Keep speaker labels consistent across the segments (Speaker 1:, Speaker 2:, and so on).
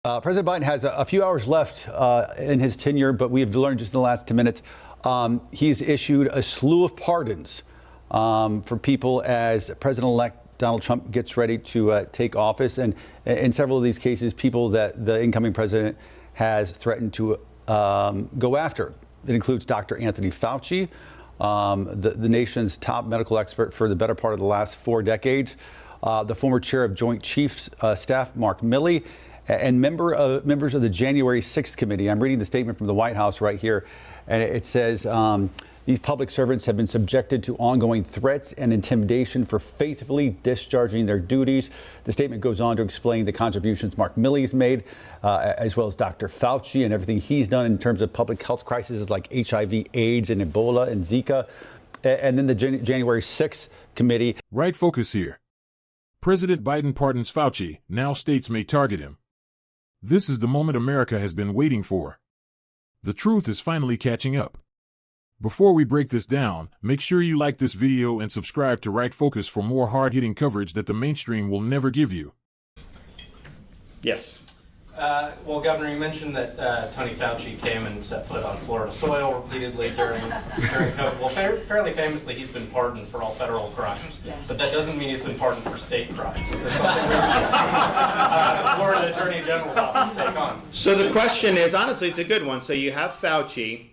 Speaker 1: President Biden has a few hours left in his tenure, but we have learned just in the last 10 minutes he's issued a slew of pardons for people as President-elect Donald Trump gets ready to take office. And in several of these cases, people that the incoming president has threatened to go after. It includes Dr. Anthony Fauci, the nation's top medical expert for the better part of the last 4 decades, the former chair of Joint Chiefs Staff, Mark Milley, and members of the January 6th committee. I'm reading the statement from the White House right here, and it says these public servants have been subjected to ongoing threats and intimidation for faithfully discharging their duties. The statement goes on to explain the contributions Mark Milley's made, as well as Dr. Fauci and everything he's done in terms of public health crises like HIV, AIDS, and Ebola and Zika. And then the January 6th committee.
Speaker 2: Right focus here. President Biden pardons Fauci. Now states may target him. This is the moment America has been waiting for. The truth is finally catching up. Before we break this down, make sure you like this video and subscribe to Right Focus for more hard-hitting coverage that the mainstream will never give you.
Speaker 3: Yes.
Speaker 4: Well, Governor, you mentioned that Tony Fauci came and set foot on Florida soil repeatedly during COVID. Well, fairly famously, he's been pardoned for all federal crimes, yes. But that doesn't mean he's been pardoned for state crimes. There's something we the Florida Attorney General's office take on.
Speaker 3: So the question is, honestly, it's a good one. So you have Fauci.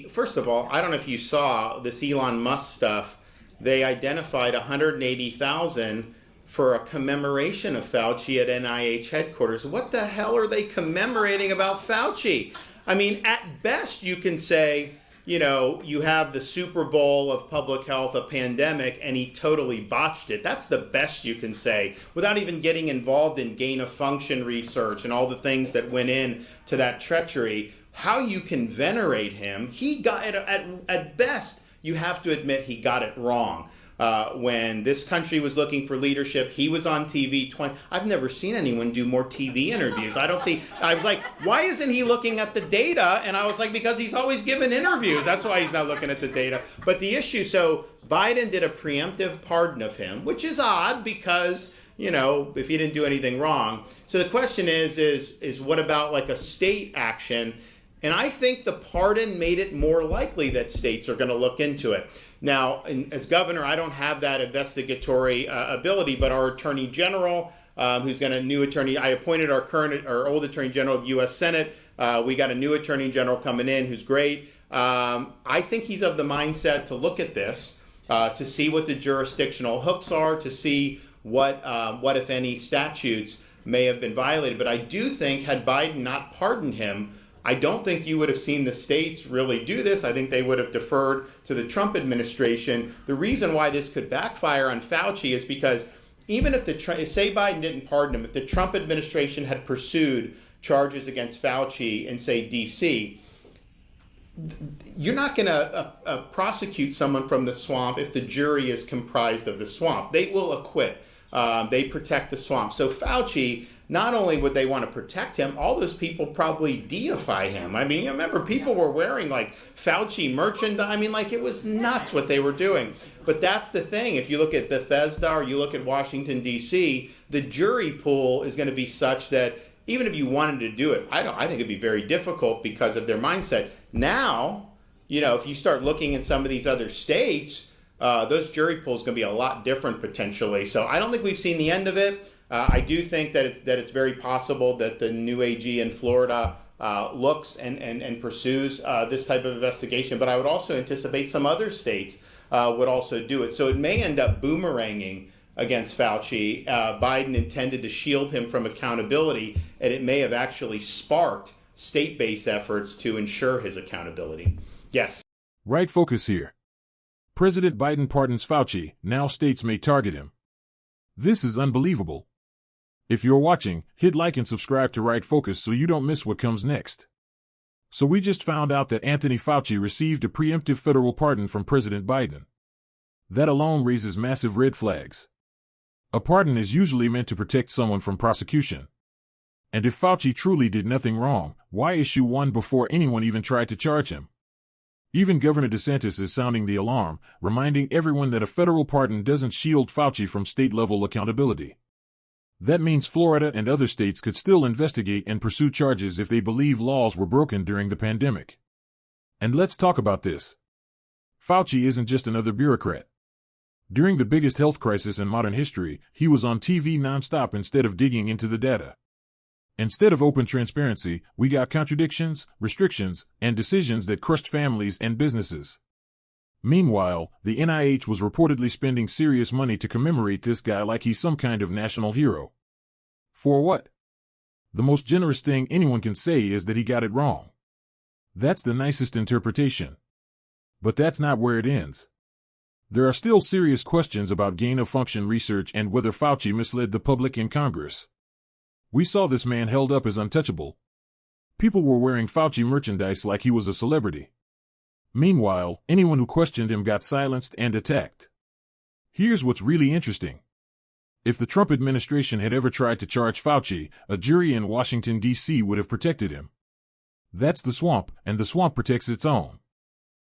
Speaker 3: First of all, I don't know if you saw this Elon Musk stuff. They identified 180,000 for a commemoration of Fauci at NIH headquarters. What the hell are they commemorating about Fauci? I mean, at best you can say, you know, you have the Super Bowl of public health, a pandemic, and he totally botched it. That's the best you can say, without even getting involved in gain of function research and all the things that went in to that treachery. How you can venerate him, he got it at best, you have to admit he got it wrong. When this country was looking for leadership, he was on TV. I've never seen anyone do more TV interviews. I was like, why isn't he looking at the data? And I was like, because he's always given interviews. That's why he's not looking at the data. But the issue, so Biden did a preemptive pardon of him, which is odd because, you know, if he didn't do anything wrong. So the question is what about like a state action? And I think the pardon made it more likely that states are going to look into it. Now, as governor, I don't have that investigatory ability, but our attorney general, who's got a new attorney, I appointed our old attorney general of the U.S. Senate. We got a new attorney general coming in who's great. I think he's of the mindset to look at this, to see what the jurisdictional hooks are, to see what if any, statutes may have been violated. But I do think had Biden not pardoned him, I don't think you would have seen the states really do this. I think they would have deferred to the Trump administration. The reason why this could backfire on Fauci is because even if say Biden didn't pardon him, if the Trump administration had pursued charges against Fauci in, say, D.C., you're not going to prosecute someone from the swamp if the jury is comprised of the swamp. They will acquit. They protect the swamp. So Fauci, not only would they want to protect him, all those people probably deify him. I mean, you remember people were wearing like Fauci merchandise. I mean, like it was nuts what they were doing. But that's the thing. If you look at Bethesda or you look at Washington, D.C., the jury pool is going to be such that even if you wanted to do it, I think it'd be very difficult because of their mindset. Now, you know, if you start looking at some of these other states, those jury pools going to be a lot different potentially. So I don't think we've seen the end of it. I do think that it's very possible that the new AG in Florida looks and pursues this type of investigation. But I would also anticipate some other states would also do it. So it may end up boomeranging against Fauci. Biden intended to shield him from accountability, and it may have actually sparked state-based efforts to ensure his accountability. Yes.
Speaker 2: Right focus here. President Biden pardons Fauci. Now states may target him. This is unbelievable. If you're watching, hit like and subscribe to Right Focus so you don't miss what comes next. So we just found out that Anthony Fauci received a preemptive federal pardon from President Biden. That alone raises massive red flags. A pardon is usually meant to protect someone from prosecution. And if Fauci truly did nothing wrong, why issue one before anyone even tried to charge him? Even Governor DeSantis is sounding the alarm, reminding everyone that a federal pardon doesn't shield Fauci from state-level accountability. That means Florida and other states could still investigate and pursue charges if they believe laws were broken during the pandemic. And let's talk about this. Fauci isn't just another bureaucrat. During the biggest health crisis in modern history, he was on TV nonstop instead of digging into the data. Instead of open transparency, we got contradictions, restrictions, and decisions that crushed families and businesses. Meanwhile, the NIH was reportedly spending serious money to commemorate this guy like he's some kind of national hero. For what? The most generous thing anyone can say is that he got it wrong. That's the nicest interpretation. But that's not where it ends. There are still serious questions about gain-of-function research and whether Fauci misled the public in Congress. We saw this man held up as untouchable. People were wearing Fauci merchandise like he was a celebrity. Meanwhile, anyone who questioned him got silenced and attacked. Here's what's really interesting. If the Trump administration had ever tried to charge Fauci, a jury in Washington, D.C. would have protected him. That's the swamp, and the swamp protects its own.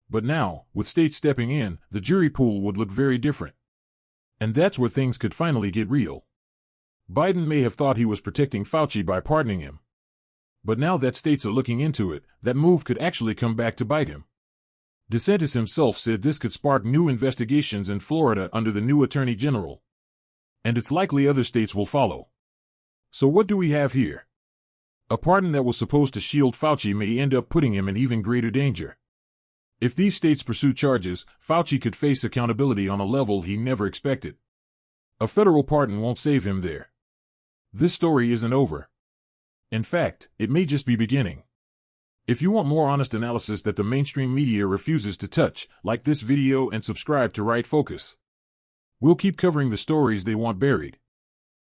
Speaker 2: But now, with states stepping in, the jury pool would look very different. And that's where things could finally get real. Biden may have thought he was protecting Fauci by pardoning him. But now that states are looking into it, that move could actually come back to bite him. DeSantis himself said this could spark new investigations in Florida under the new Attorney General. And it's likely other states will follow. So what do we have here? A pardon that was supposed to shield Fauci may end up putting him in even greater danger. If these states pursue charges, Fauci could face accountability on a level he never expected. A federal pardon won't save him there. This story isn't over. In fact, it may just be beginning. If you want more honest analysis that the mainstream media refuses to touch, like this video and subscribe to Right Focus. We'll keep covering the stories they want buried.